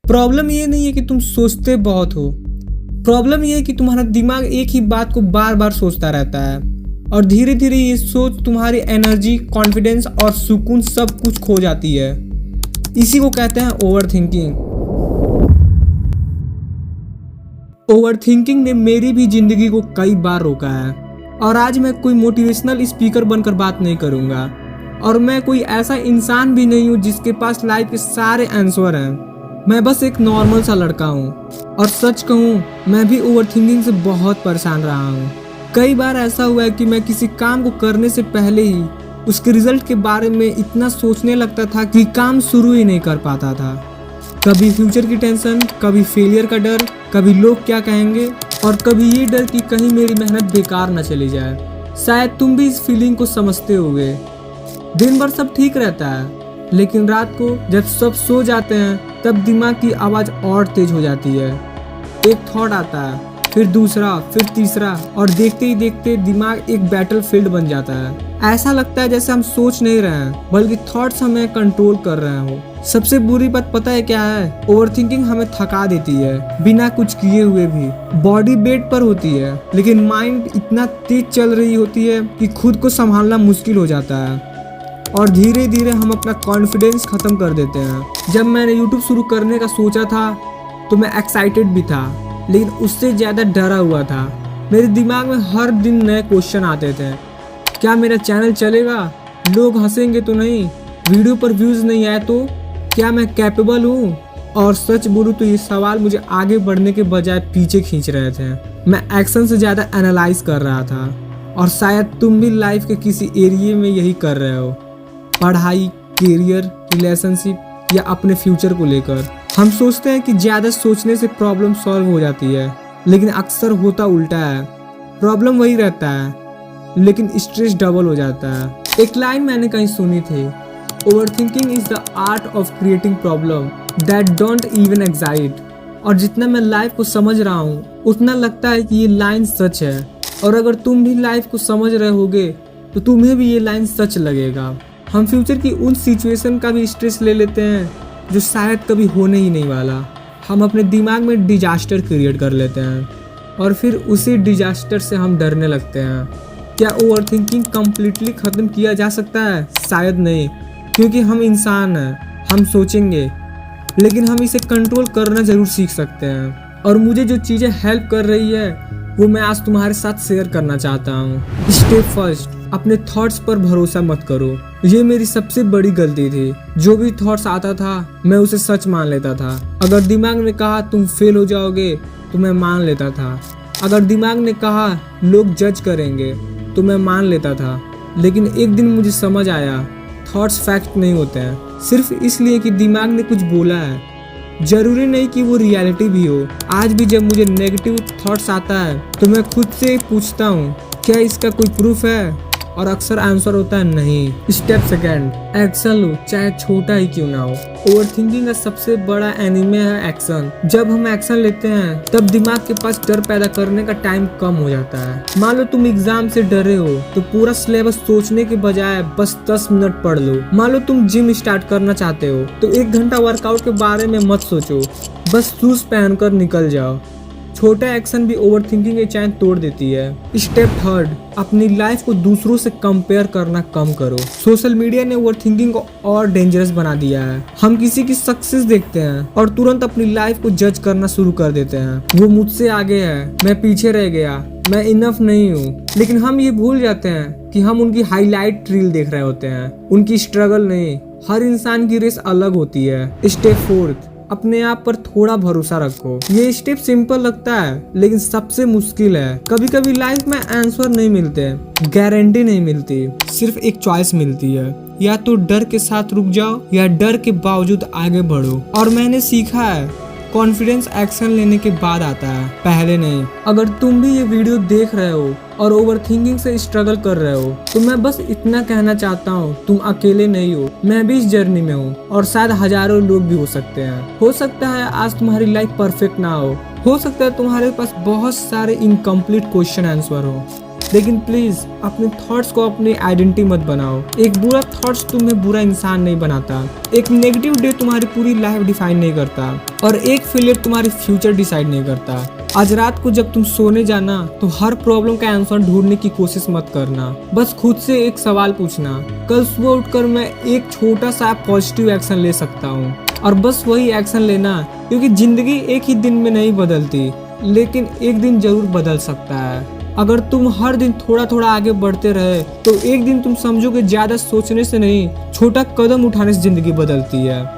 Problem ये नहीं है कि तुम सोचते बहुत हो, प्रॉब्लम ये है कि तुम्हारा दिमाग एक ही बात को बार बार सोचता रहता है और धीरे धीरे ये सोच तुम्हारी एनर्जी, कॉन्फिडेंस और सुकून सब कुछ खो जाती है। इसी को कहते हैं ओवर थिंकिंग। ओवर थिंकिंग ने मेरी भी जिंदगी को कई बार रोका है और आज मैं कोई मोटिवेशनल स्पीकर बनकर बात नहीं करूंगा और मैं कोई ऐसा इंसान भी नहीं हूँ जिसके पास लाइफ के सारे आंसर हैं। मैं बस एक नॉर्मल सा लड़का हूँ और सच कहूँ मैं भी ओवर थिंकिंग से बहुत परेशान रहा हूँ। कई बार ऐसा हुआ है कि मैं किसी काम को करने से पहले ही उसके रिजल्ट के बारे में इतना सोचने लगता था कि काम शुरू ही नहीं कर पाता था। कभी फ्यूचर की टेंशन, कभी फेलियर का डर, कभी लोग क्या कहेंगे और कभी ये डर कि कहीं मेरी मेहनत बेकार न चली जाए। शायद तुम भी इस फीलिंग को समझते होगे। दिन भर सब ठीक रहता है लेकिन रात को जब सब सो जाते हैं तब दिमाग की आवाज़ और तेज हो जाती है। एक थॉट आता है, फिर दूसरा, फिर तीसरा और देखते ही देखते दिमाग एक बैटलफील्ड बन जाता है। ऐसा लगता है जैसे हम सोच नहीं रहे हैं बल्कि थॉट्स हमें कंट्रोल कर रहे हो। सबसे बुरी बात पता है क्या है? ओवरथिंकिंग हमें थका देती है बिना कुछ किए हुए भी। बॉडी बेड पर होती है लेकिन माइंड इतना तेज चल रही होती है कि खुद को संभालना मुश्किल हो जाता है और धीरे धीरे हम अपना कॉन्फिडेंस खत्म कर देते हैं। जब मैंने यूट्यूब शुरू करने का सोचा था तो मैं एक्साइटेड भी था लेकिन उससे ज़्यादा डरा हुआ था। मेरे दिमाग में हर दिन नए क्वेश्चन आते थे। क्या मेरा चैनल चलेगा? लोग हंसेंगे तो नहीं? वीडियो पर व्यूज़ नहीं आए तो? क्या मैं कैपेबल हूँ? और सच बोलूँ तो ये सवाल मुझे आगे बढ़ने के बजाय पीछे खींच रहे थे। मैं एक्शन से ज़्यादा एनालाइज कर रहा था और शायद तुम भी लाइफ के किसी एरिया में यही कर रहे हो। पढ़ाई, करियर, रिलेशनशिप या अपने फ्यूचर को लेकर हम सोचते हैं कि ज़्यादा सोचने से प्रॉब्लम सॉल्व हो जाती है लेकिन अक्सर होता उल्टा है। प्रॉब्लम वही रहता है लेकिन स्ट्रेस डबल हो जाता है। एक लाइन मैंने कहीं सुनी थी, overthinking is the art of creating problem that don't even exist. और जितना मैं लाइफ को समझ रहा हूँ उतना लगता है कि ये लाइन सच है और अगर तुम भी लाइफ को समझ रहे होगे तो तुम्हें भी ये लाइन सच लगेगा। हम फ्यूचर की उन सिचुएशन का भी स्ट्रेस ले लेते हैं जो शायद कभी होने ही नहीं वाला। हम अपने दिमाग में डिजास्टर क्रिएट कर लेते हैं और फिर उसी डिजास्टर से हम डरने लगते हैं। क्या ओवरथिंकिंग कम्प्लीटली ख़त्म किया जा सकता है? शायद नहीं, क्योंकि हम इंसान हैं, हम सोचेंगे लेकिन हम इसे कंट्रोल करना ज़रूर सीख सकते हैं। और मुझे जो चीज़ें हेल्प कर रही है वो मैं आज तुम्हारे साथ शेयर करना चाहता हूँ। स्टेप फर्स्ट, अपने थॉट्स पर भरोसा मत करो। ये मेरी सबसे बड़ी गलती थी। जो भी थॉट्स आता था मैं उसे सच मान लेता था। अगर दिमाग ने कहा तुम फेल हो जाओगे तो मैं मान लेता था। अगर दिमाग ने कहा लोग जज करेंगे तो मैं मान लेता था। लेकिन एक दिन मुझे समझ आया थॉट्स फैक्ट नहीं होते हैं सिर्फ इसलिए कि दिमाग ने कुछ बोला है। जरूरी नहीं कि वो रियलिटी भी हो। आज भी जब मुझे नेगेटिव थॉट्स आता है तो मैं खुद से पूछता हूँ क्या इसका कोई प्रूफ है, और अक्सर आंसर होता है नहीं। स्टेप सेकंड, एक्शन लो, चाहे छोटा ही क्यों ना हो। ओवरथिंकिंग का सबसे बड़ा एनिमी है एक्शन। जब हम एक्शन लेते हैं तब दिमाग के पास डर पैदा करने का टाइम कम हो जाता है। मान लो तुम एग्जाम से डरे हो तो पूरा सिलेबस सोचने के बजाय बस 10 मिनट पढ़ लो। मान लो तुम जिम स्टार्ट करना चाहते हो तो 1 घंटा वर्कआउट के बारे में मत सोचो, बस शूज पहनकर निकल जाओ। छोटा एक्शन भी ओवरथिंकिंग की चैन तोड़ देती है। स्टेप थर्ड, अपनी लाइफ को दूसरों से कंपेयर करना कम करो। सोशल मीडिया ने ओवरथिंकिंग को और डेंजरस बना दिया है। हम किसी की सक्सेस देखते हैं और तुरंत अपनी लाइफ को जज करना शुरू कर देते हैं। वो मुझसे आगे है, मैं पीछे रह गया, मैं इनफ नहीं हूँ। लेकिन हम ये भूल जाते हैं कि हम उनकी हाईलाइट रील देख रहे होते हैं, उनकी स्ट्रगल नहीं। हर इंसान की रेस अलग होती है। स्टेप फोर्थ, अपने आप पर थोड़ा भरोसा रखो। ये स्टेप सिंपल लगता है लेकिन सबसे मुश्किल है। कभी कभी लाइफ में आंसर नहीं मिलते, गारंटी नहीं मिलती, सिर्फ एक चॉइस मिलती है, या तो डर के साथ रुक जाओ या डर के बावजूद आगे बढ़ो। और मैंने सीखा है कॉन्फिडेंस एक्शन लेने के बाद आता है, पहले नहीं। अगर तुम भी ये वीडियो देख रहे हो और ओवरथिंकिंग से स्ट्रगल कर रहे हो तो मैं बस इतना कहना चाहता हूँ, तुम अकेले नहीं हो। मैं भी इस जर्नी में हूँ और शायद हजारों लोग भी हो सकते हैं। हो सकता है आज तुम्हारी लाइफ परफेक्ट ना हो सकता है तुम्हारे पास बहुत सारे इनकम्प्लीट क्वेश्चन आंसर हो, लेकिन प्लीज अपने थॉट्स को अपनी आइडेंटिटी मत बनाओ। एक बुरा थॉट्स तुम्हें बुरा इंसान नहीं बनाता, एक नेगेटिव डे तुम्हारी पूरी लाइफ डिफाइन नहीं करता, और एक फेलियर तुम्हारी फ्यूचर डिसाइड नहीं करता। आज रात को जब तुम सोने जाना तो हर प्रॉब्लम का आंसर ढूंढने की कोशिश मत करना। बस खुद से एक सवाल पूछना, कल सुबह उठकर मैं एक छोटा सा पॉजिटिव एक्शन ले सकता हूँ, और बस वही एक्शन लेना, क्योंकि जिंदगी एक ही दिन में नहीं बदलती, लेकिन एक दिन जरूर बदल सकता है। अगर तुम हर दिन थोड़ा थोड़ा आगे बढ़ते रहे तो एक दिन तुम समझोगे ज्यादा सोचने से नहीं, छोटा कदम उठाने से जिंदगी बदलती है।